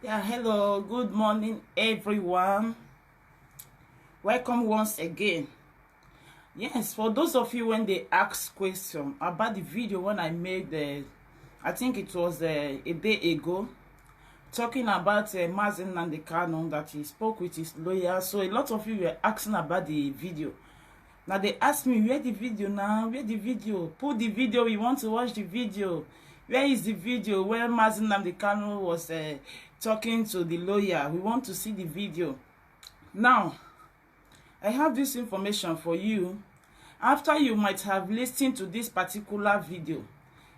Yeah, hello, good morning everyone. Welcome once again. Yes, for those of you when they ask question about the video when I made I think it was a day ago, talking about Nnamdi Kanu, that he spoke with his lawyer. So a lot of you were asking about the video. Now they asked me, where the video now? Where the video? Put the video, we want to watch the video. Where is the video where Nnamdi Kanu was talking to the lawyer? We want to see the video. Now, I have this information for you. After you might have listened to this particular video,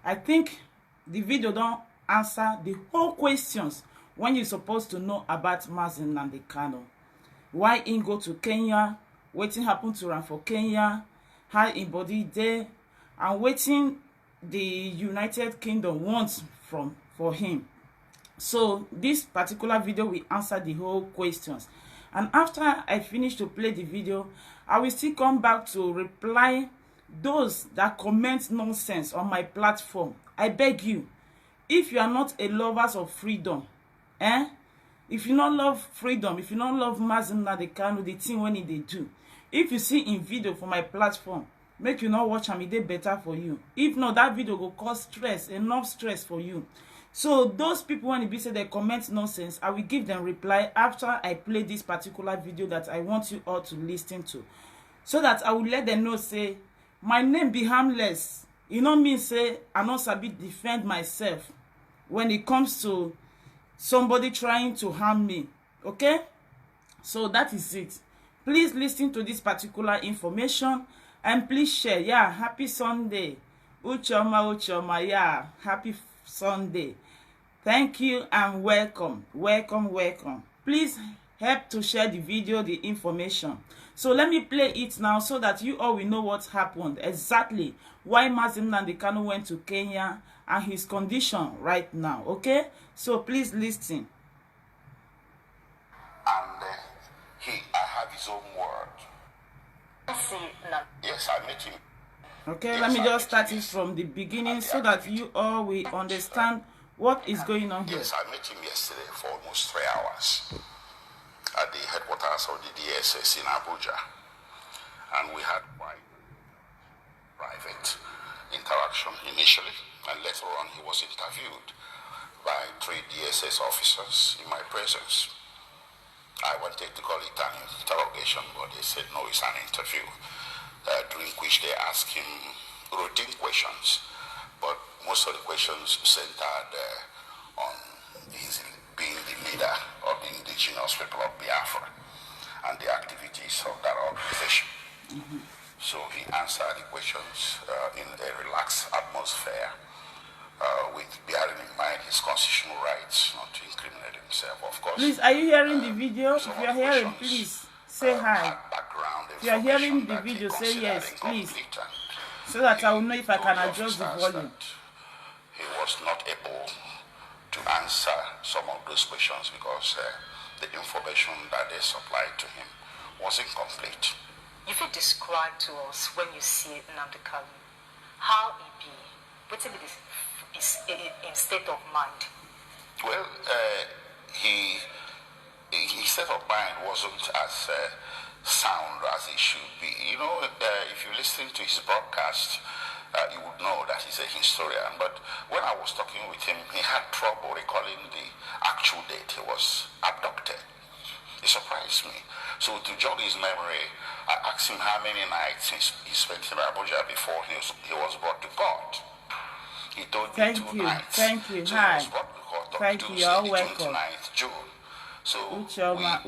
I think the video don't answer the whole questions when you're supposed to know about Nnamdi Kanu. Why he go to Kenya? Wetin happen to am for Kenya? How im body there? And wetin the United Kingdom wants for him. So this particular video will answer the whole questions. And after I finish to play the video, I will still come back to reply those that comment nonsense on my platform. I beg you, if you are not a lover of freedom, if you don't love freedom, if you don't love Nnamdi Kanu, the thing when they do, if you see in video for my platform, make you not watch am, e dey better for you. If not, that video will cause stress, enough stress for you. So those people when be say they comment nonsense, I will give them reply after I play this particular video that I want you all to listen to, so that I will let them know say my name be harmless. You know mean say I not sabi defend myself when it comes to somebody trying to harm me. Okay, so that is it. Please listen to this particular information and please share. Yeah, happy Sunday. Uchoma, yeah, happy Sunday. Thank you and welcome. Welcome. Please help to share the video, the information. So let me play it now so that you all will know what happened. Exactly why Nnamdi Kanu went to Kenya and his condition right now. Okay? So please listen. And I have his own word. Yes, I met him. Okay, yes, let me just start it from the beginning so that you all will understand what is going on here. Yes, I met him yesterday for almost 3 hours at the headquarters of the DSS in Abuja. And we had quite private interaction initially, and later on he was interviewed by 3 DSS officers in my presence. I wanted to call it an interrogation, but they said no, it's an interview, during which they asked him routine questions, but most of the questions centered on his being the leader of the indigenous people of Biafra and the activities of that organization. So he answered the questions in a relaxed atmosphere, with bearing in mind his constitutional rights not to incriminate himself, of course. Please, are you hearing the video? If you are hearing, please say hi. If you are hearing the video, say yes, please, so that I will know if I can adjust the volume. He was not able to answer some of those questions because the information that they supplied to him was incomplete. If you describe to us when you see Nnamdi Kanu, how he be, what is in state of mind? Well, his state of mind wasn't as sound as it should be. You know, if you listen to his broadcast, you would know that he's a historian. But when I was talking with him, he had trouble recalling the actual date he was abducted. It surprised me. So to jog his memory, I asked him how many nights he spent in Abuja before he was brought to court. He told me 2 nights. Thank you. So Hi. he was brought to court on Thank you. Tuesday, You're the welcome. 29th June. So Uchoma.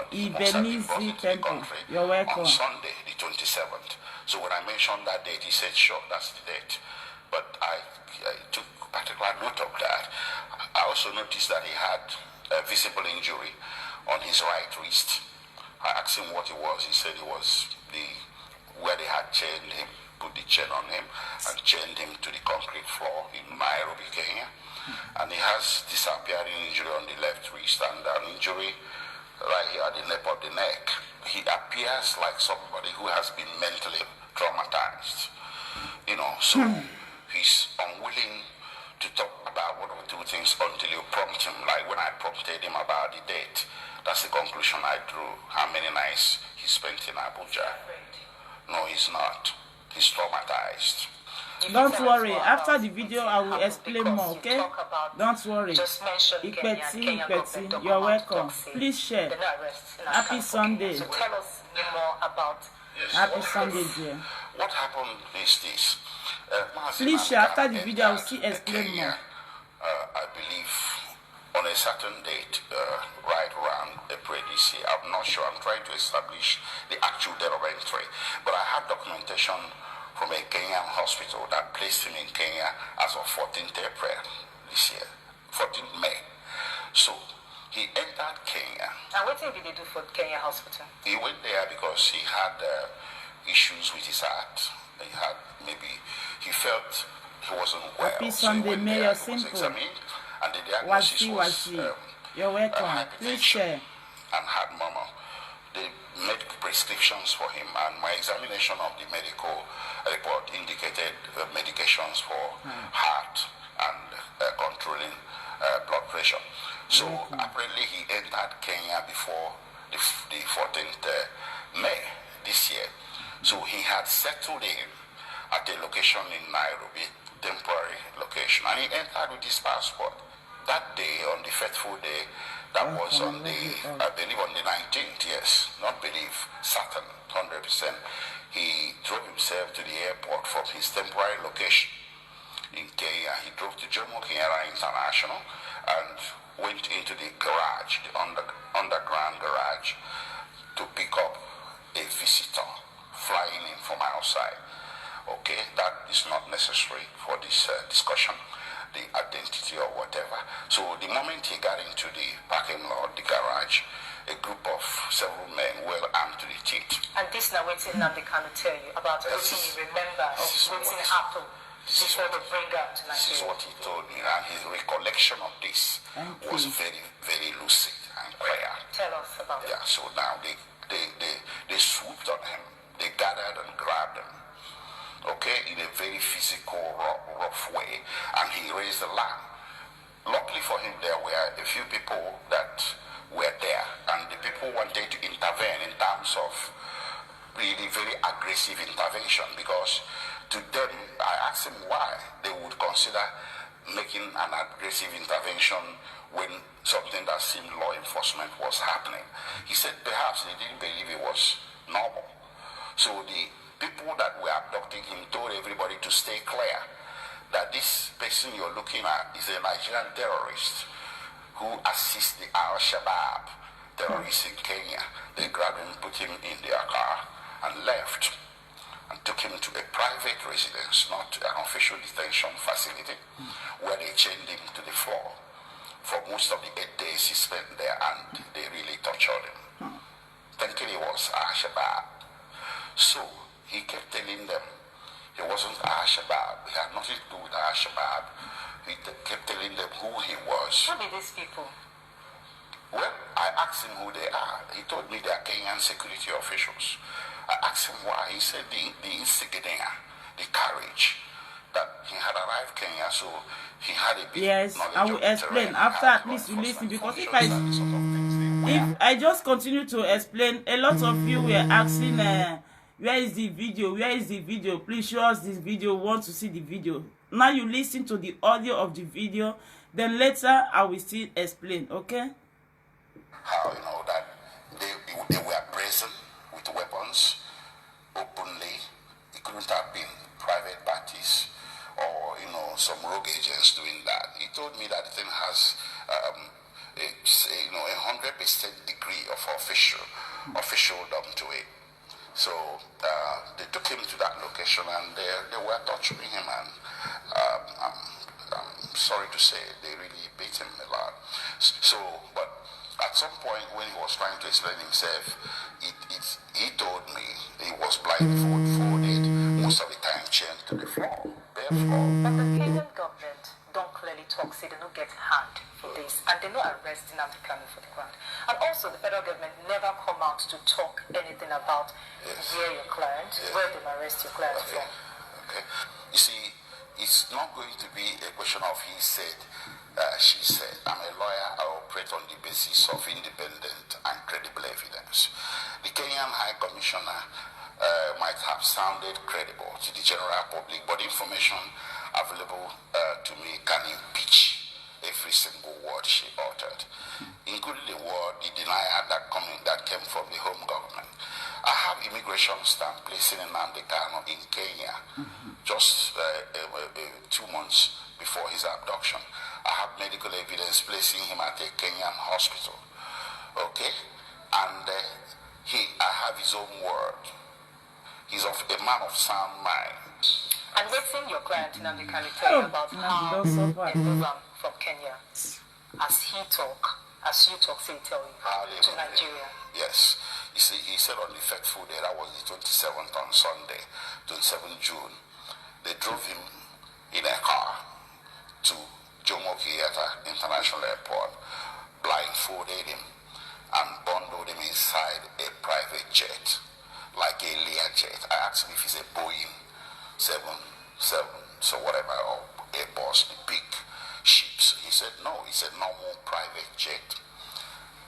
he must have been brought into the country You're welcome. on Sunday, the 27th. So when I mentioned that date, he said, sure, that's the date. But I took particular note of that. I also noticed that he had a visible injury on his right wrist. I asked him what it was. He said it was where they had chained him, put the chain on him, and chained him to the concrete floor in Nairobi, Kenya. And he has disappearing injury on the left wrist and an injury right here at the nape of the neck. He appears like somebody who has been mentally traumatized. You know, so he's unwilling to talk about one or two things until you prompt him. Like when I I prompted him about the date. That's the conclusion I drew. How many nights he spent in Abuja. No, he's not. He's traumatized. Don't worry. After the video, I will explain more, okay? Don't worry. Ipeti, you're welcome. Please share. Happy Sunday. So tell us more about Happy Sunday, dear. What happened is this. Please share. After the video, I will still explain more. I believe on a certain date, right around April this year. I'm not sure. I'm trying to establish the actual date of entry. But I have documentation from a Kenyan hospital that placed him in Kenya as of 14th April this year, 14th May. So he entered Kenya. And what did they do for Kenya hospital? He went there because he had issues with his heart. He felt he wasn't well. Happy Sunday, may your simple. And the diagnosis was you're welcome. Please share. And heart murmur. They made prescriptions for him, and my examination of the medical report indicated medications for heart and controlling blood pressure. So apparently he entered Kenya before the 14th May this year. So he had settled in at a location in Nairobi, temporary location, and he entered with his passport. That day, on the fateful day, that was on the, I believe on the 19th, yes, not believe, certain, 100%, he drove himself to the airport from his temporary location in Kenya. He drove to Jomo Kenyatta International and went into the garage, the underground garage, to pick up a visitor flying in from outside. Okay, that is not necessary for this discussion, the identity or whatever. So the moment he got into the parking lot, the garage, a group of several men well armed to the teeth. And this now what's Nnamdi Kanu tell you about what you remember of what's happened before they bring her to Nigeria. This is what he told me, and his recollection of this was very, very lucid and clear. Tell us about it. Yeah, so now they swooped on him. They gathered and grabbed him. Okay, in a very physical, rough way, and he raised the lamp. Luckily for him, there were a few people that were there, and the people wanted to intervene in terms of really very aggressive intervention, because to them, I asked him why they would consider making an aggressive intervention when something that seemed law enforcement was happening. He said perhaps they didn't believe it was normal. So the people that were abducting him told everybody to stay clear, that this person you're looking at is a Nigerian terrorist who assists the Al-Shabaab terrorists in Kenya. They grabbed him, put him in their car, and left, and took him to a private residence, not an official detention facility, where they chained him to the floor. For most of the 8 days he spent there, and they really tortured him, thinking it was Al-Shabaab. So he kept telling them he wasn't Al-Shabaab. He had nothing to do with Al-Shabaab. He kept telling them who he was. Who are these people? Well, I asked him who they are. He told me they are Kenyan security officials. I asked him why. He said the instigator, the courage, that he had arrived Kenya, so he had a bit yes, I will explain after at least you listen, because if I just continue to explain, a lot of you were asking where is the video? Where is the video? Please show us this video. We want to see the video. Now you listen to the audio of the video. Then later I will still explain. Okay? How that they were present with weapons openly. It couldn't have been private parties or some rogue agents doing that. He told me that the thing has a 100% degree of officialdom to it. So they took him to that location, and they were torturing him, and I'm sorry to say they really beat him a lot. So, but at some point when he was trying to explain himself, he told me he was blindfolded, most of the time chained to the floor, bare floor. But the Kenyan government don't clearly talk, say they don't get hand for this, and they don't arrest Nnamdi Kanu for the ground. And also the federal government never come out to talk anything about where your client, where they arrest your client from. Okay. You see, it's not going to be a question of he said, she said. I'm a lawyer, I operate on the basis of independent and credible evidence. The Kenyan High Commissioner might have sounded credible to the general public, but information available to me can impeach every single word she uttered, including the word, the denial that came from the home government. I have immigration stamp placing Nnamdi Kanu in Kenya just 2 months before his abduction. I have medical evidence placing him at a Kenyan hospital. Okay? And I have his own word. He's a man of sound mind. And let's say your client Nnamdi Kanu tell you about how they move from Kenya, as you talk, say tell you, to Nigeria. Yes. You see, he said on the fateful day, that was the 27th on Sunday, 27th June, they drove him in a car to Jomo Kenyatta International Airport, blindfolded him, and bundled him inside a private jet, like a Learjet. I asked him if it's a Boeing 77, so whatever, or Airbus, the big ships. He said no, it's a normal private jet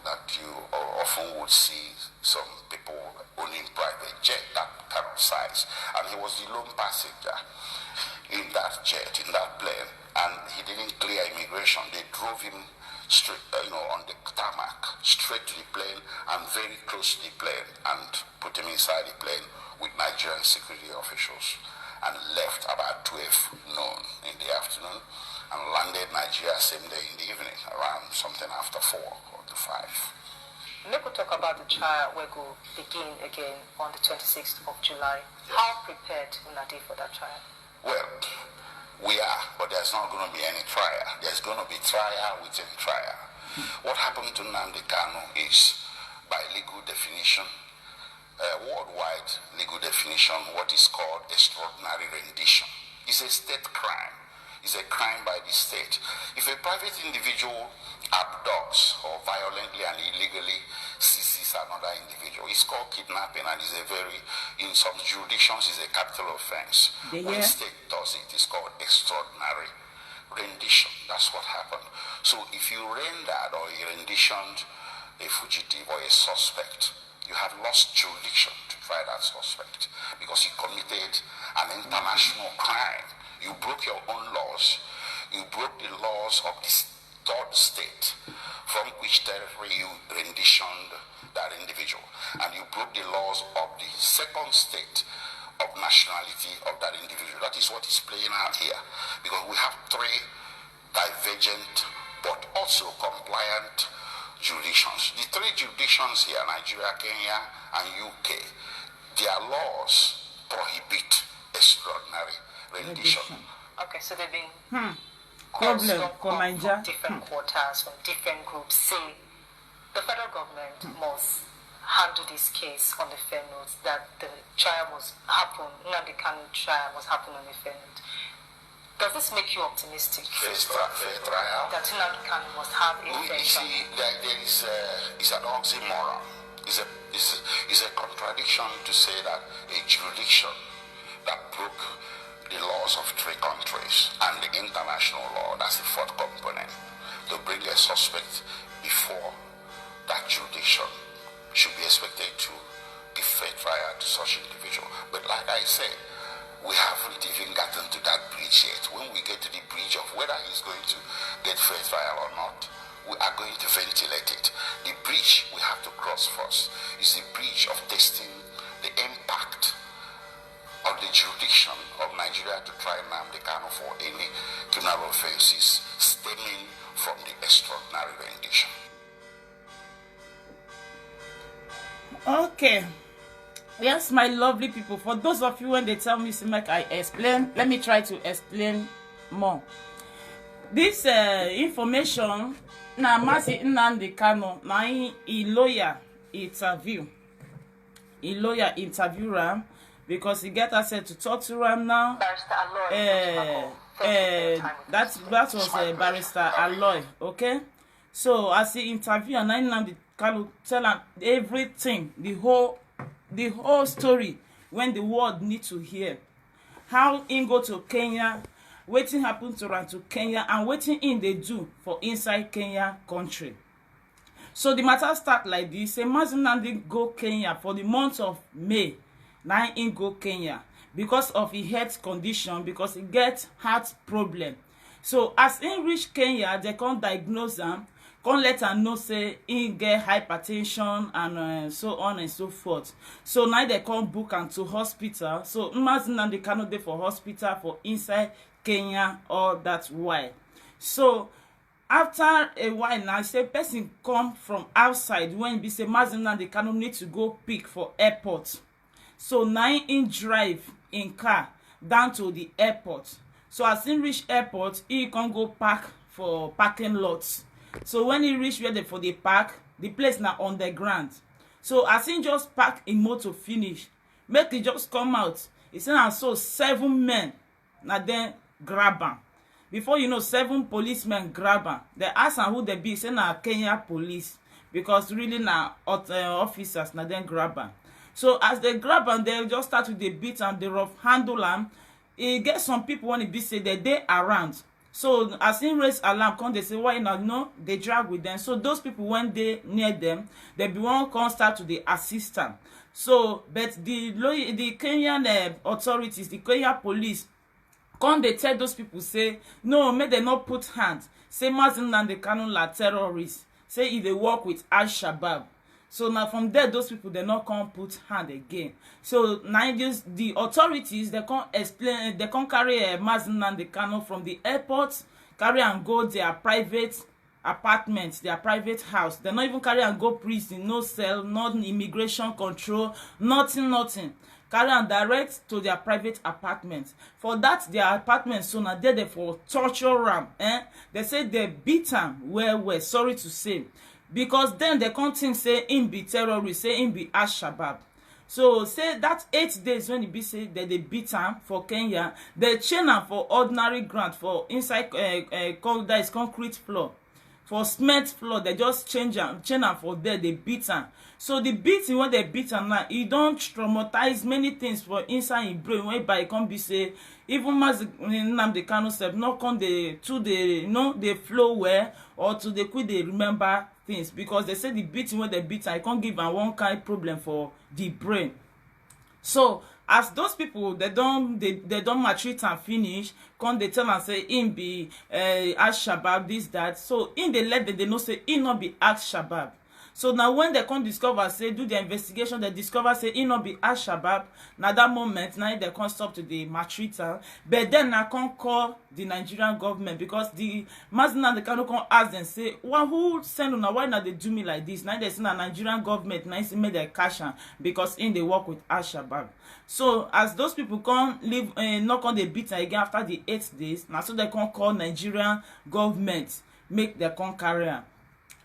that you often would see some people owning private jet, that kind of size. And he was the lone passenger in that jet, in that plane, and he didn't clear immigration. They drove him straight, on the tarmac, straight to the plane and very close to the plane, and put him inside the plane with Nigerian security officials, and left about 12 noon in the afternoon and landed Nigeria same day in the evening, around something after 4 or to 5. Maybe we'll talk about the trial we go begin again on the 26th of July. Yes. How prepared Nnamdi for that trial? Well, we are, but there's not going to be any trial. There's going to be trial within trial. What happened to Nnamdi Kanu is, by legal definition, worldwide legal definition, what is called extraordinary rendition. It's a state crime. It's a crime by the state. If a private individual abducts or violently and illegally seizes another individual, it's called kidnapping, and is a in some jurisdictions, is a capital offense. Yeah. When the state does it, it's called extraordinary rendition. That's what happened. So if you rendered or you renditioned a fugitive or a suspect, you have lost jurisdiction to try that suspect because he committed an international crime. You broke your own laws. You broke the laws of this third state from which territory you renditioned that individual. And you broke the laws of the second state of nationality of that individual. That is what is playing out here. Because we have 3 divergent but also compliant jurisdictions. The 3 jurisdictions here, Nigeria, Kenya, and UK, their laws prohibit extraordinary rendition. Okay, so they've been problem for Nigeria. From different quarters, from different groups. Say the federal government must handle this case on the fair note, that the trial must happen, Nnamdi Kanu trial must happen on the fair note. Does this make you optimistic? Fair trial. That Nnamdi Kanu must have a fair trial. You see, it's an oxymoron. It's a contradiction to say that a jurisdiction that broke the laws of 3 countries and the international law, that's the 4th component, to bring a suspect before that jurisdiction should be expected to give fair trial to such individual. But like I said, we haven't even gotten to that bridge yet. When we get to the bridge of whether he's going to get fair trial or not, we are going to ventilate it. The bridge we have to cross first is the bridge of testing the impact of the jurisdiction of Nigeria to try Nnamdi Kanu for any criminal offenses stemming from the extraordinary rendition. Okay. Yes, my lovely people, for those of you when they tell me to make I explain, let me try to explain more. This information na Mazi Nnamdi Kanu na a lawyer interview. A lawyer interview Ram because he get access to talk to Ram now. That was Barrister Aloy, okay? So as he interview and Nnamdi Kanu tell him everything, the whole story when the world need to hear. How he go to Kenya, wetin happen to Kenya, and wetin in they do for inside Kenya country. So the matter start like this. Say Mazi Nnamdi go Kenya for the month of May. Now he go Kenya because of his health condition, because he get heart problem. So as he reach Kenya, they can't diagnose him, can't let him know say he get hypertension and so on and so forth. So now they can't book him to hospital. So Mazi Nnamdi Kanu dey for hospital for inside Kenya all that while. So after a while now, say person come from outside when be say Mazi Nnamdi Kanu need to go pick for airport. So now he drive in car down to the airport. So as he reach airport, he can go park for parking lots. So when he reach where they for the park, the place now on the ground. So as he just park in motor finish, make he just come out. He say now so 7 men now then grab him. Before you know, 7 policemen grab him. They ask him who they be. Say na Kenya police, because really now officers now then grab him. So as they grab him, they just start with the beat and the rough handle him. He get some people when he be say that they around. So as he raise alarm, come they say why not? No, they drag with them. So those people when they near them, they be one come start to the assist them. So but the Kenyan authorities, the Kenya police, come they tell those people say no, may they not put hands. Say Mazi Nnamdi Kanu la terrorists. Say if they work with Al-Shabaab. So now from there, those people they not come put hand again. So now just the authorities they can't explain, they can't carry Mazi Nnamdi Kanu from the airport, carry and go their private apartments, their private house. They not even carry and go prison, no cell, no immigration control, nothing. Carry and direct to their private apartment. For that, their apartment, so now they for torture ram. They say they beat them well, sorry to say. Because then they can't think say him be terrorist, say him be Al-Shabaab. So say that 8 days when he be say that they beat him for Kenya, they chain him for ordinary ground for inside that is concrete floor. For cement floor, they just chain him for there, they beat him. So the beating when they beat him now, he don't traumatize many things for inside his brain, whereby it can be say even Mazi Nnamdi Kanu self not come the to the they flow well or to the quick they remember things, because they say the beating when they beat him, I can't give him one kind problem for the brain. So as those people they don't maltreat and finish, come they tell and say him be Al-Shabaab, this that. So in the let them they know say he not be Al-Shabaab. So now when they come discover, say do the investigation, they discover say he not be Al-Shabaab. Now that moment, now they can't stop to the maltreater. But then I can't call the Nigerian government, because the Mazi Nnamdi Kanu can ask them say, well, who send now? Why not they do me like this? Now they say the Nigerian government now see made their cash because in they work with Al-Shabaab. So as those people can't live, not on the beat again after the 8 days. Now so they can call Nigerian government make their con carrier.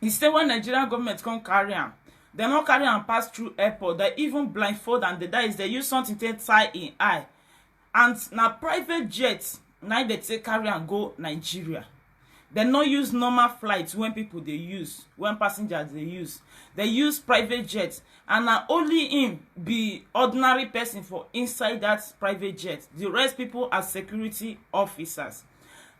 Instead, when Nigerian government come carry him, they not carry him pass through airport. They even blindfold, and that is they use something to tie in eye. And now private jets now they take carry and go Nigeria. They not use normal flights when people they use, when passengers they use. They use private jets, and now only him be ordinary person for inside that private jet. The rest people are security officers.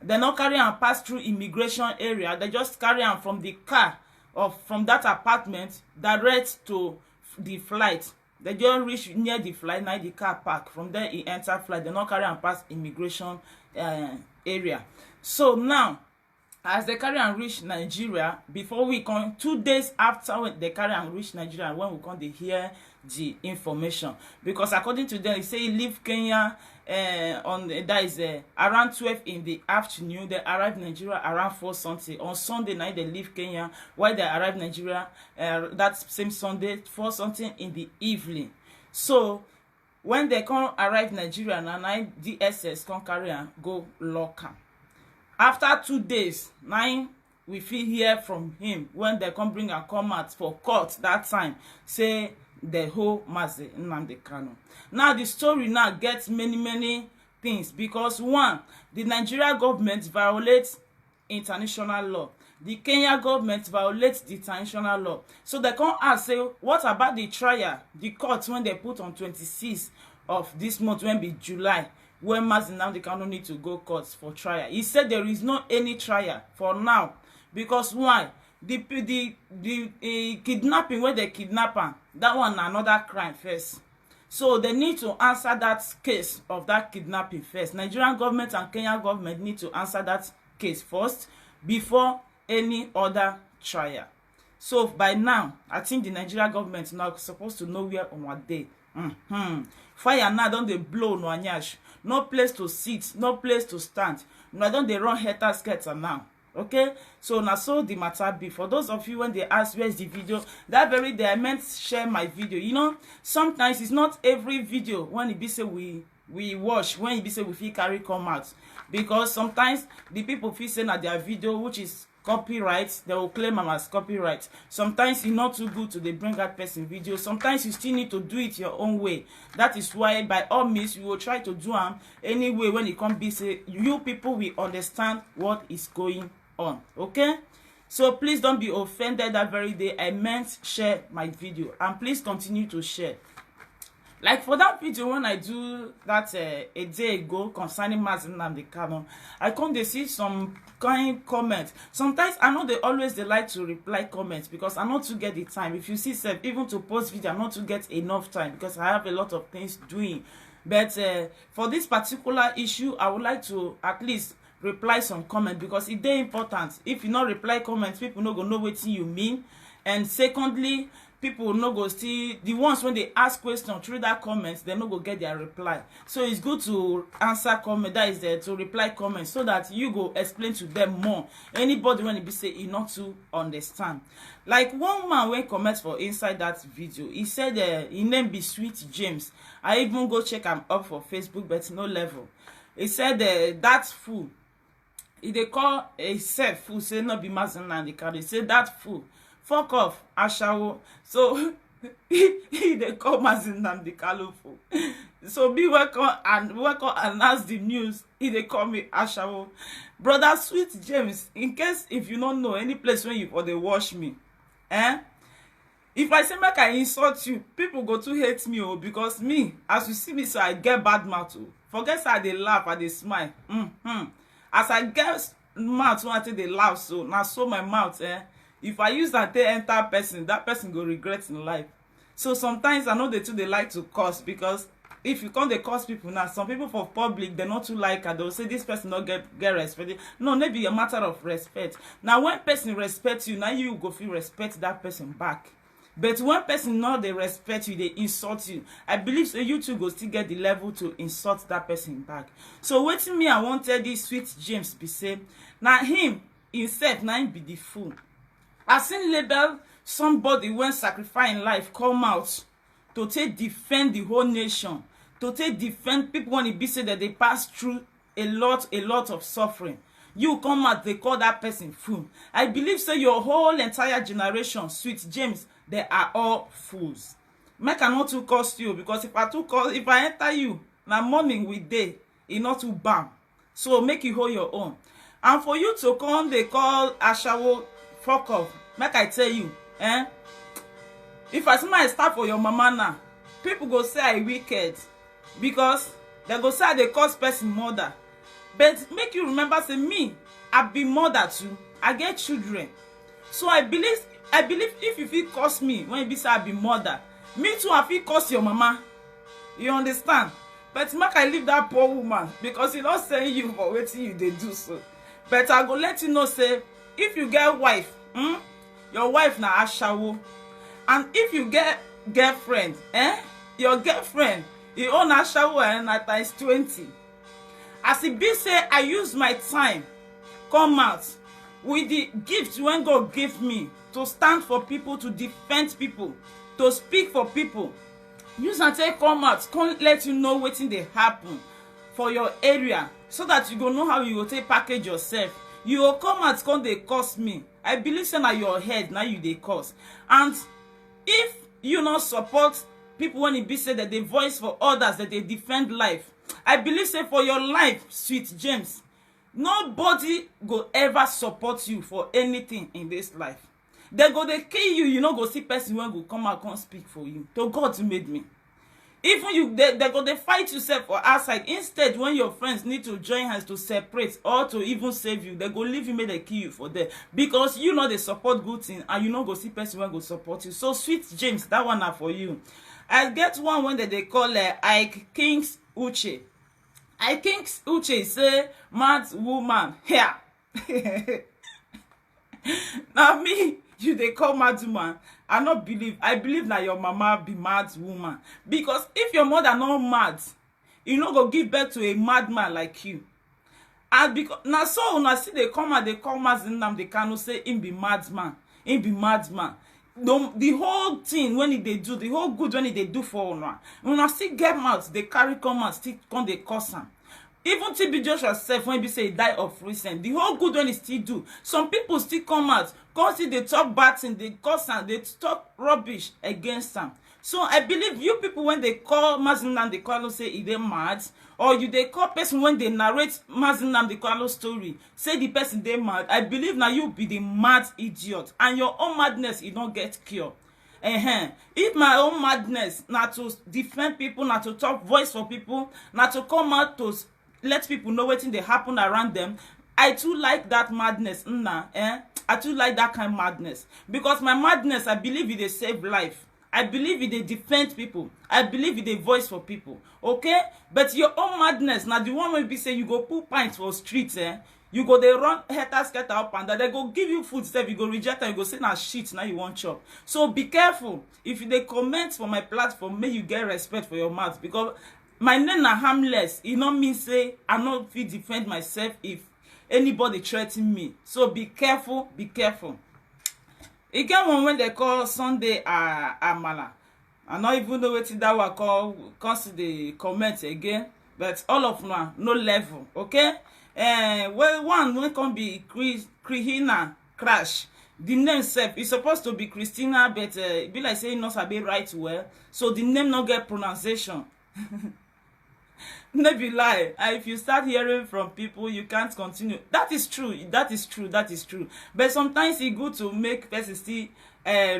They not carry and pass through immigration area. They just carry on from the car or from that apartment direct to the flight. They just reach near the flight, now the car park. From there he enter flight. They not carry and pass immigration area. So now, as they carry and reach Nigeria, before we come 2 days after when they carry and reach Nigeria, when we come they hear the information, because according to them, they say he leave Kenya on that is around 12 in the afternoon. They arrive Nigeria around 4 something. On Sunday night they leave Kenya, while they arrive Nigeria that same Sunday 4 something in the evening. So when they come arrive Nigeria, now night DSS come carry and go lock him. After 2 days, 9 we feel hear from him when they come bring a come out for court that time, say the whole Mazi Nnamdi Kanu. Now the story now gets many things, because one, the Nigeria government violates international law. The Kenya government violates the international law. So they come ask, say, what about the trial? The court when they put on 26th of this month, when be July, when Mazi Nnamdi Kanu need to go court for trial. He said there is no any trial for now, because why? the kidnapping where they kidnap am, that one na another crime first. So they need to answer that case of that kidnapping first. Nigerian government and Kenyan government need to answer that case first before any other trial. So by now, I think the Nigerian government now supposed to know where on what day. Fire now don dey blow no anyash. No place to sit, no place to stand. No don dey run helter skelter now. Okay, so now so the matter be. For those of you when they ask where's the video, that very day I meant share my video. You know, sometimes it's not every video when it be say we watch, when it be say we feel carry come out, because sometimes the people feel say that their video which is copyright, they will claim them as copyright. Sometimes it's not too good to they bring that person video. Sometimes you still need to do it your own way. That is why by all means you will try to do them anyway. When it comes be say you people will understand what is going on. Okay, so please don't be offended. That very day I meant share my video, and please continue to share. Like for that video when I do that a day ago concerning Nnamdi Kanu, I come to see some kind comments. Sometimes I know they always they like to reply comments because I not to get the time. If you see self, even to post video, I not to get enough time because I have a lot of things doing. But for this particular issue, I would like to at least reply some comment because it's very important. If you not reply comments, people no go know what you mean. And secondly, people no go see the ones when they ask questions through that comments, they no go get their reply. So it's good to answer comment, that is there to reply comments, so that you go explain to them more. Anybody when it be say you not to understand. Like one man when comment for inside that video, he said his name be Sweet James. I even go check him up for Facebook, but no level. He said that fool. He they call himself fool, say not be Nnamdi Kanu. He say that fool. Fuck off, Ashawo. So they call Nnamdi Kanu fool. So be welcome and announce the news. They call me Ashawo. Brother Sweet James, in case if you don't know any place where you for they watch me, if I say make I insult you, people go to hate me, because me, as you see me, so I get bad mouth. Forget how they laugh and they smile. As I get mouth when I take they laugh, so now so my mouth, if I use that they enter person, that person go regret in life. So sometimes I know they too they like to curse, because if you can't they curse people now, some people for public they not too like and they'll say this person not get respected. No, maybe a matter of respect. Now when person respects you, now you go feel respect that person back. But when person not they respect you, they insult you. I believe so you too go still get the level to insult that person back. So waiting me, I wanted this Sweet James be say. Now him himself now him be the fool. I seen label somebody when sacrificing life come out to take defend the whole nation, to take defend people when it be said that they pass through a lot of suffering. You come out, they call that person fool. I believe so your whole entire generation, Sweet James, they are all fools. Make I not to cost you, because if I enter you, now morning with day, it not too bam. So make you hold your own. And for you to come, they call Ashawo, fuck off. Make I tell you, if I see my start for your mama now, people go say I wicked, because they go say they cause person mother. But make you remember, say me, I be mother too. I get children. So I believe if you feel curse me when you be say I be mother, me too I feel curse your mama. You understand? But make I leave that poor woman, because he not saying you for waiting you they do so. But I go let you know, say if you get wife, your wife na Ashawo. And if you get girlfriend, your girlfriend, you own Ashawo and at times 20. As it be say, I use my time, come out with the gift when God gave me to stand for people, to defend people, to speak for people. Use and say come out, come let you know what they happen for your area, so that you go know how you go take package yourself. You will come out, come they curse me. I believe say na your head now you they curse. And if you not support people when it be said that they voice for others, that they defend life, I believe say for your life, Sweet James, nobody go ever support you for anything in this life. They go they kill you, you know go see person when go come out come speak for you. To God who made me. Even you, they go they fight yourself for outside. Instead, when your friends need to join hands to separate or to even save you, they go leave you, make they kill you for there. Because you know they support good thing and you know go see person when go support you. So Sweet James, that one are for you. I get one when they call Ike King's Uche. Ike King's Uche say mad woman here. Now me, you they call mad woman. I not believe. I believe that your mama be mad woman. Because if your mother not mad, you not go give birth to a madman like you. And because now so when I see they come out, they call Nnamdi Kanu say him be madman. Him be madman. The whole thing when they do, the whole good when they do for una. When I see get mouth, they carry come out, still come they curse am. Even TB Joshua self, when he say he die of recent, the whole good one he still do. Some people still come out, cause they talk bad thing, they curse am, they talk rubbish against them. So I believe you people when they call Nnamdi Kanu say he they mad, or you they call person when they narrate Nnamdi Kanu story, say the person they mad. I believe now you be the mad idiot, and your own madness you don't get cured. If my own madness not to defend people, not to talk voice for people, not to come out to let people know what they happen around them, I too like that madness. I too like that kind of madness. Because my madness, I believe it they save life. I believe it they defend people. I believe it they voice for people. Okay? But your own madness, now the one will be say you go put pints for streets, you go they run haters get up and they go give you food stuff, you go reject and you go say na shit now you want chop. So be careful. If they comment for my platform, may you get respect for your mouth. Because my name na harmless. It not mean say I not fit defend myself if anybody threaten me. So be careful, be careful. Again, one when they call Sunday Amala. I not even know what that will call consider the comment again. But all of them no level, okay? Well, one when can be Krihina Crash. The name self is supposed to be Christina, but it be like saying not sabi right well. So the name not get pronunciation. No be lie. If you start hearing from people, you can't continue. That is true. That is true. That is true. But sometimes it's good to make person still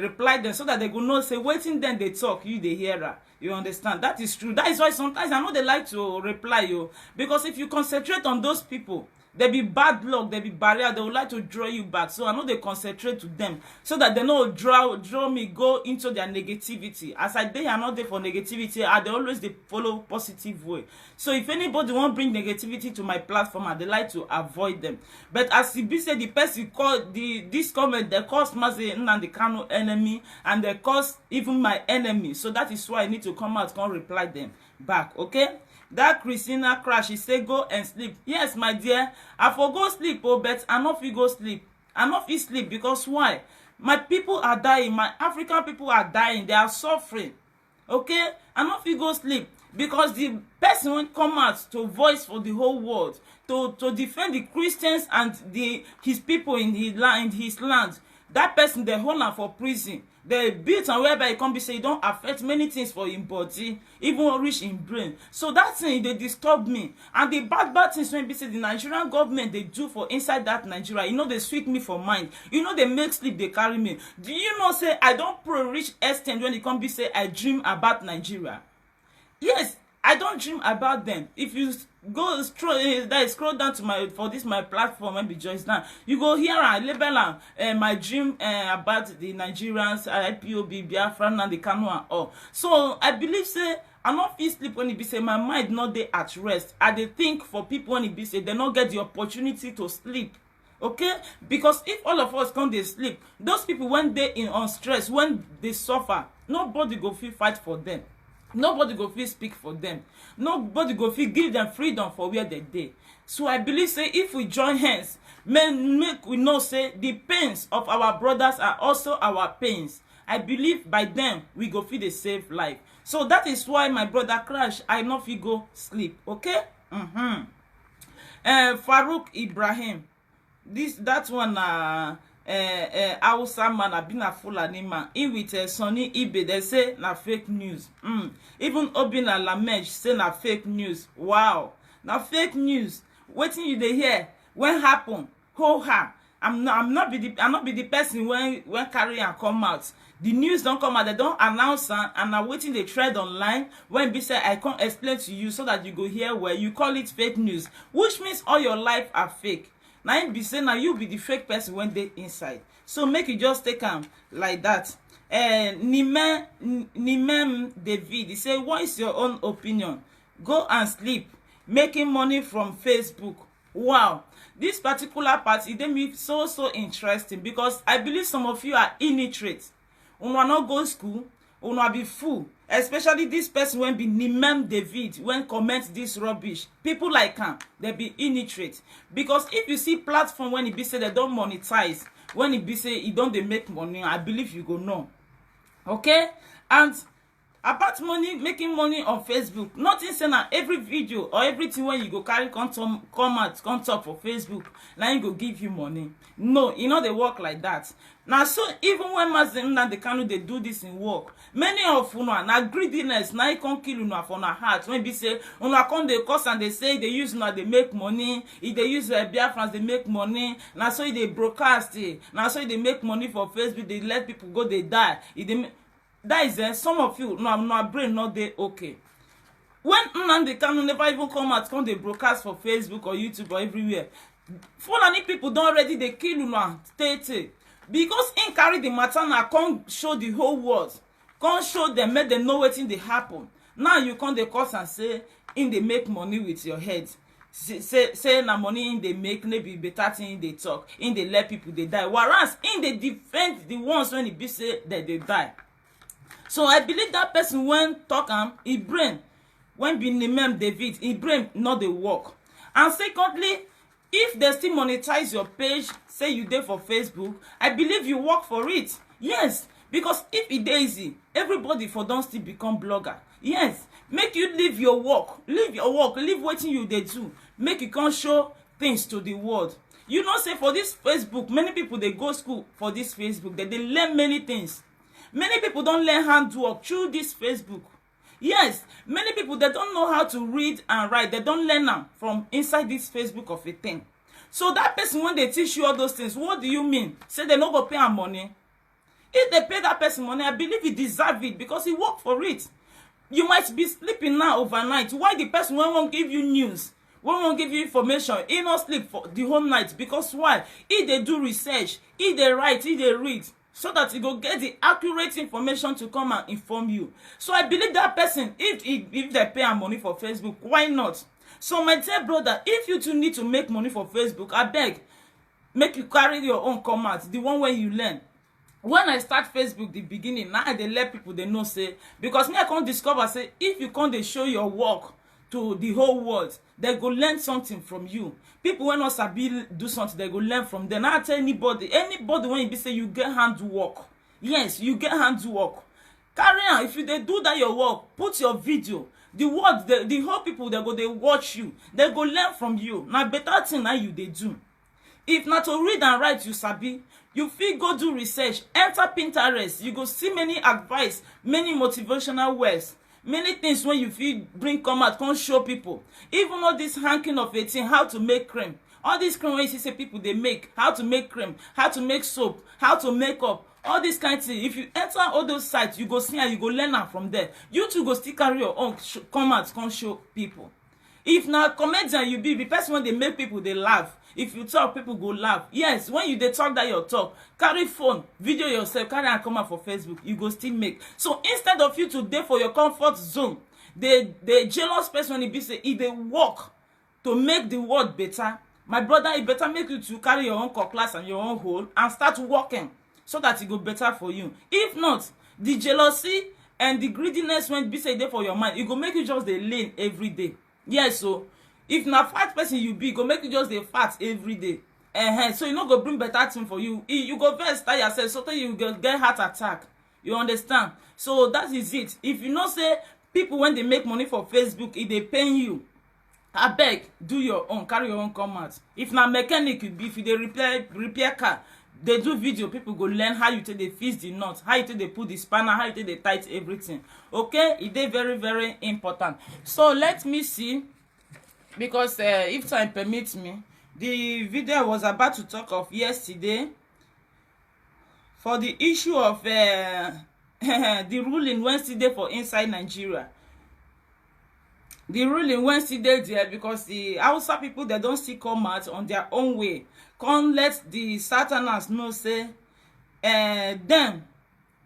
reply them so that they go know say waiting then they talk you the hearer. You understand? That is true. That is why sometimes I know they like to reply you, because if you concentrate on those people, there be bad luck, there be barrier, they would like to draw you back. So I know they concentrate to them so that they know draw me go into their negativity. As I they are not there for negativity, they always they follow positive way. So if anybody want bring negativity to my platform, they like to avoid them. But as he be said, the person called this comment, they cause Nnamdi Kanu enemy, and they cause even my enemy. So that is why I need to come out and reply them back. Okay? That Christina Crash, she say go and sleep. Yes, my dear, I for go sleep, but I not fit go sleep. I not fit sleep because why? My people are dying. My African people are dying. They are suffering. Okay? I not fit go sleep because the person will come out to voice for the whole world to defend the Christians and his people in his land. That person they hold am for prison. They beat and whereby it can be say it don't affect many things for him body, even reach in brain. So that thing they disturb me. And the bad things when be say the Nigerian government they do for inside that Nigeria, you know they sweet me for mind. You know they make sleep, they carry me. Do you know say I don't reach extent when it can be say I dream about Nigeria? Yes, I don't dream about them. If you go scroll down to my my platform and be joined down, you go here and label my dream about the Nigerians, IPOB, Biafra, Nnamdi Kanu and all. So I believe say I not feel sleep when it be say my mind not dey at rest. I dey think for people when it be say they not get the opportunity to sleep. Okay, because if all of us come they sleep, those people when they on stress, when they suffer, nobody go feel fight for them. Nobody go feel speak for them. Nobody go feel give them freedom for where they dey. So I believe say if we join hands, make we know say the pains of our brothers are also our pains. I believe by them we go feel the save life. So that is why my brother Crash, I not feel go sleep. Okay? Farouk Ibrahim. That one Hausa man have been a Fulani man. In with Sonny Ibe, they say na fake news. Even Obina Lamej say na fake news. Wow, na fake news. Waiting you they hear when happen? Ho ha. I'm not be the person when carry and come out. The news don't come out, they don't announce and I'm waiting the thread online when be say I can't explain to you so that you go hear where you call it fake news, which means all your life are fake. Now it be say now you be the fake person when they inside. So make you just take them like that. Nnamdi David, he say, what is your own opinion? Go and sleep. Making money from Facebook. Wow, this particular part, it made me so interesting because I believe some of you are illiterate. Una not go school, una be fool. Especially this person when be Nnamdi David when comment this rubbish. People like him, they be illiterate. Because if you see platform when it be say they don't monetize, when it be say it don't they make money, I believe you go know. Okay, and about money, making money on Facebook, nothing say na every video or everything when you go carry come talk for Facebook, now you go give you money. No, you know they work like that. Now so even when Nnamdi Kanu they do this in work, many of una na greediness na it can kill una for una heart. When be say una come they cost and they say they use una they make money, if they use Biafrans they make money. Now so they broadcast it. Now so they make money for Facebook, they let people go they die. That is some of you no brain not they okay. When Nnamdi Kanu never even come out, come they broadcast for Facebook or YouTube or everywhere. Fulani people don't already they kill una tete. Because in carry the matter now can't show the whole world. Can't show them, make them know what in they happen. Now you come the course and say in they make money with your head. Say na money in they make, maybe better thing in they talk, in they let people they die. Whereas in they defend the ones when it be say that they die. So I believe that person when talk he brain when be Nnamdi David, he brain not the work. And secondly, if they still monetize your page, say you there for Facebook, I believe you work for it. Yes, because if it easy, everybody for don't still become blogger. Yes, make you leave your work, leave what you they do. Make you can show things to the world. You know, say for this Facebook, many people they go school for this Facebook, they learn many things. Many people don't learn handwork through this Facebook. Yes, many people they don't know how to read and write. They don't learn them from inside this Facebook of a thing. So that person when they teach you all those things, what do you mean? Say they not go pay her money. If they pay that person money, I believe he deserve it because he worked for it. You might be sleeping now overnight. Why the person won't give you news? Won't give you information? He not sleep for the whole night because why? If they do research, if they write, if they read, so that you go get the accurate information to come and inform you. So I believe that person, if they pay her money for Facebook, why not? So my dear brother, if you too need to make money for Facebook, I beg, make you carry your own comments, the one where you learn. When I start Facebook the beginning, now they let people they know say, because me I can't discover say, if you can't they show your work to the whole world, they go learn something from you. People when not sabi do something, they go learn from them. Now I tell anybody when you be say you get handwork. Yes, you get handwork. Carry on. If you they do that your work, put your video. The world, the whole people they watch you. They go learn from you. Now better thing now you they do. If not to read and write you sabi, you feel go do research, enter Pinterest, you go see many advice, many motivational words. Many things when you feel bring come out, can't show people. Even all this hanking of a thing, how to make cream. All these cream ways you say people they make, how to make cream, how to make soap, how to make up, all these kind of things. If you enter all those sites, you go see and you go learn them from there. You too go still carry your own come out, can't show people. If now comedian you be the person when they make people they laugh. If you talk, people go laugh. Yes, when you they talk that you talk, carry phone, video yourself, carry and come out for Facebook, you go still make. So instead of you to day for your comfort zone, the jealous person when it be say if they work to make the world better, my brother, it better make you to carry your own class and your own hole and start working so that it go better for you. If not, the jealousy and the greediness when it be say there for your mind, it go make you just the lane every day. Yes, so if na fat person you be, go make you just dey fat every day. So you no go bring better thing for you. You go first tire yourself so that you go get heart attack. You understand? So that is it. If you know say people when they make money for Facebook, if they pay you, I beg, do your own, carry your own comments. If na mechanic you be, if you dey repair car, they do video, people go learn how you take the fix the nut, how you take the put the spanner, how you take the tight everything. Okay, it is very, very important. So let me see. Because if time permits me, the video I was about to talk of yesterday, for the issue of the ruling Wednesday for inside Nigeria. The ruling Wednesday there because the Hausa people, they don't still come out on their own way. Can't let the Southerners know say them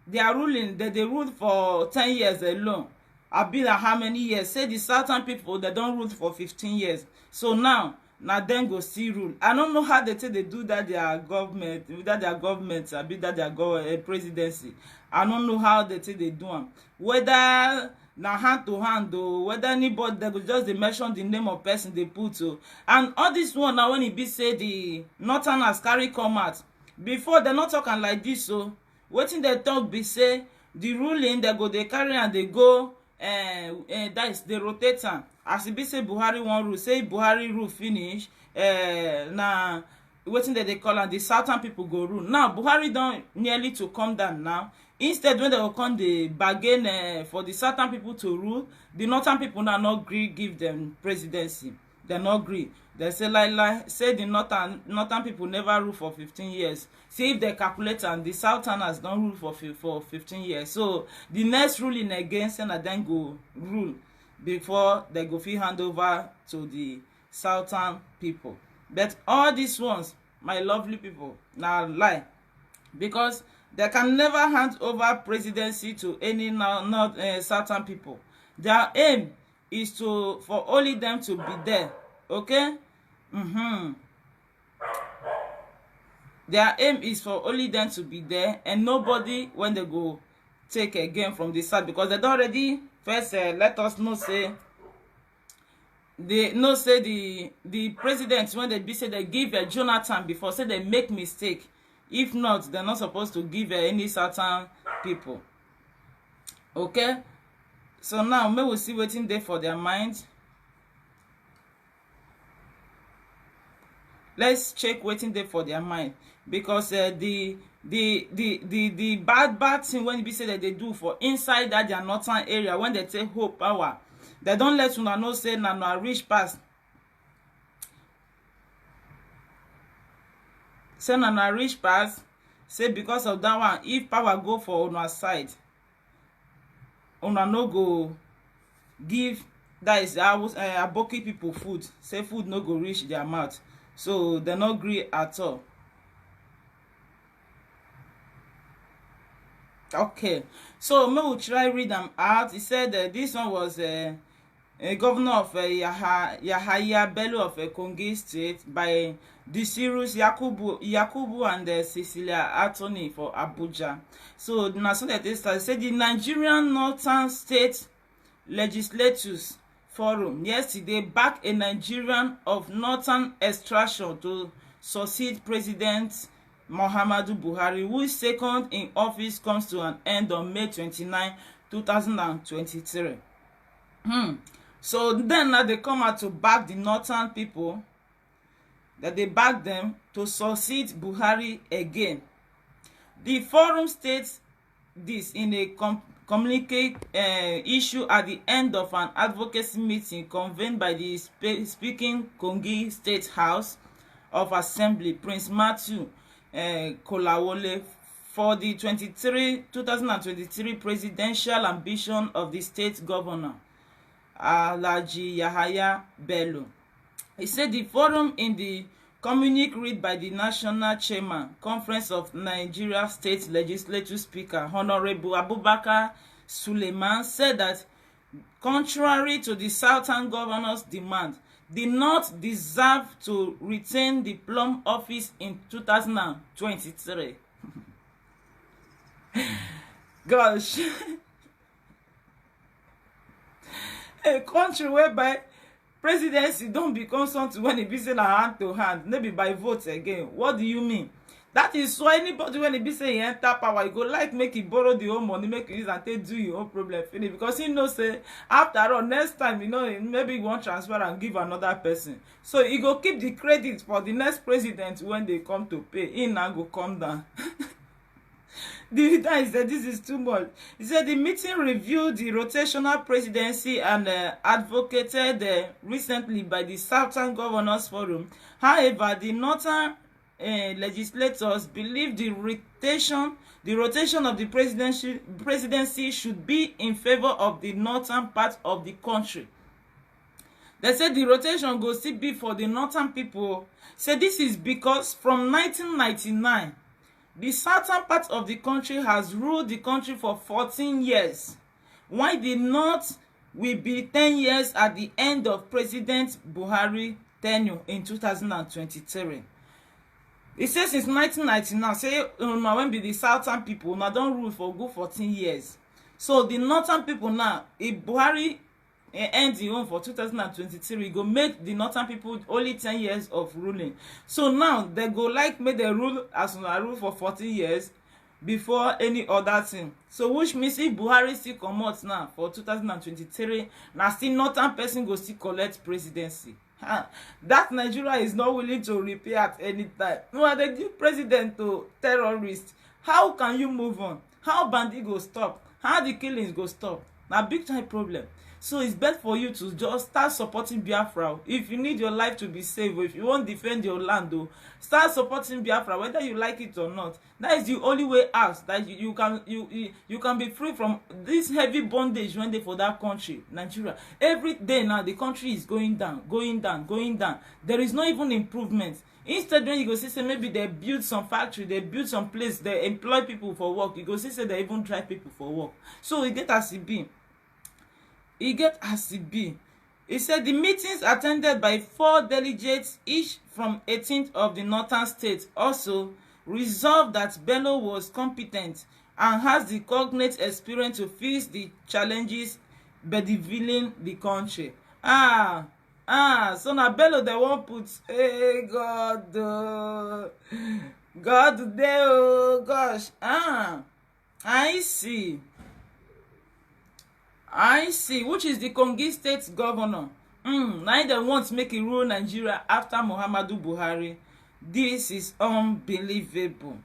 their ruling that they ruled for 10 years alone. I've been like how many years? Say the Southern people they don't rule for 15 years. So now them go still rule. I don't know how they say they do that their government, that their government, I be that their presidency. I don't know how they say they do them. Whether na hand to hand or whether anybody they go just they mention the name of person they put to. And all this one now when it be say the Northerners carry come out. Before they're not talking like this, so wetin they talk be say the ruling they go they carry and they go that is they rotate am. As e be say Buhari wan rule, say Buhari rule finish, na wetin they call am the Southern people go rule. Now Buhari don nearly to come down now. Instead when they go come the bargain for the Southern people to rule, the Northern people now not gree give them presidency. They not agree. They say like say the northern people never rule for 15 years. See if they calculate and the Southerners don't rule for 15 years. So the next ruling against and then go rule before they go feel hand over to the Southern people. But all these ones, my lovely people, now lie, because they can never hand over presidency to any not Southern people. Their aim is for only them to be there. Okay? Their aim is for only them to be there and nobody when they go take again from the side, because they don't already first let us know say they know say the president when they be say they give Jonathan before say they make mistake. If not, they're not supposed to give any certain people. Okay? So now may we see waiting there for their mind. Let's check waiting there for their mind, because the bad thing when we say that they do for inside that their northern area when they take hope power, they don't let una know say na reach pass. Say na reach pass. Say because of that one, if power go for una side, una no go give that is aboki people food. Say food no go reach their mouth. So they not agree at all. Okay, so me will try read them out. He said this one was a governor of Yahaya Bello of Kogi State by Disirus Yakubu and Cecilia Attorney for Abuja. So now so that they said the Nigerian Northern State Legislatures Forum yesterday backed a Nigerian of Northern extraction to succeed President Muhammadu Buhari, whose second in office comes to an end on May 29, 2023. So then now they come out to back the Northern people, that they back them to succeed Buhari again. The forum states this in a communicate issue at the end of an advocacy meeting convened by the speaking Kogi State House of Assembly, Prince Matthew Kolawole, for the 2023 presidential ambition of the state governor, Alhaji Yahaya Bello. He said the forum in the communique read by the National Chairman, Conference of Nigeria State Legislature Speaker, Honorable Abubakar Suleiman, said that contrary to the Southern governor's demand, did not deserve to retain the plum office in 2023. Gosh. A country whereby presidency don't become something when it be saying hand to hand, maybe by votes again. What do you mean? That is why anybody when it be say he enter power, he go like make it borrow the own money, make it use and take do your own problem finish, because he knows say after all next time maybe he won't transfer and give another person. So he go keep the credit for the next president when they come to pay. He now go come down. The guy said this is too much. He said the meeting reviewed the rotational presidency and advocated recently by the Southern Governors Forum. However, the Northern legislators believe the rotation of the presidency should be in favor of the northern part of the country. They said the rotation go still be for the northern people. Say this is because from 1999, the southern part of the country has ruled the country for 14 years, while the north will be 10 years at the end of President Buhari tenure in 2023. It says since 1999, say when be the southern people now don't rule for good 14 years. So the northern people now, if Buhari ends the own for 2023, go make the northern people only 10 years of ruling. So now they go like make the rule as una rule for 14 years before any other thing. So which means if Buhari still comot now for 2023, now still northern person go still collect presidency. That Nigeria is not willing to repair at any time. No, they give president to terrorists. How can you move on? How bandit go stop? How the killings go stop? Now big time problem. So it's best for you to just start supporting Biafra. If you need your life to be saved, or if you want to defend your land, though, start supporting Biafra, whether you like it or not. That is the only way out that you can be free from this heavy bondage when they for that country, Nigeria. Every day now the country is going down, going down, going down. There is no even improvement. Instead, when you go see say maybe they build some factory, they build some place, they employ people for work, you go see say they even drive people for work. So it get as it be. He get as it be. He said the meetings attended by 4 delegates, each from 18th of the northern states, also resolved that Bello was competent and has the cognate experience to face the challenges bedeviling the country. So now Bello they won't put, hey God, God there, oh gosh. I see, which is the Kogi State governor. Now they want to make a rule Nigeria after Muhammadu Buhari. This is unbelievable.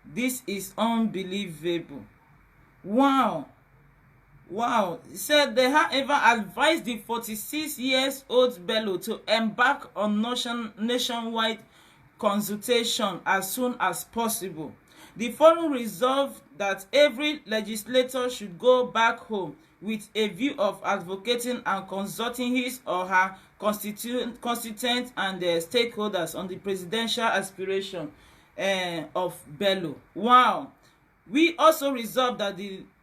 This is unbelievable. Wow. He said they however advised the 46-year-old Bello to embark on nationwide consultation as soon as possible. The forum resolved that every legislator should go back home with a view of advocating and consulting his or her constituents and stakeholders on the presidential aspiration of Bello. Wow. We also resolved that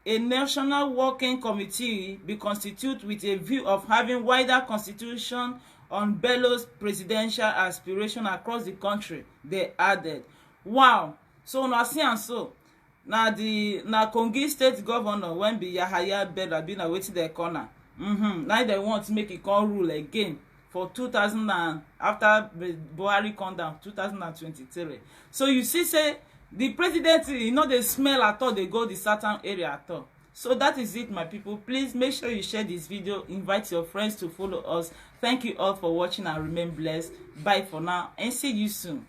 a national working committee be constituted with a view of having wider constitution on Bello's presidential aspiration across the country, they added. Wow. So now see and so. Now Kogi State governor when be Yahaya Bello been waiting their corner. Now they want to make it come rule again for 2000 and after Buhari come down 2023. So you see say the president, they smell at all, they go the certain area at all. So that is it, my people. Please make sure you share this video, invite your friends to follow us. Thank you all for watching and remain blessed. Bye for now and see you soon.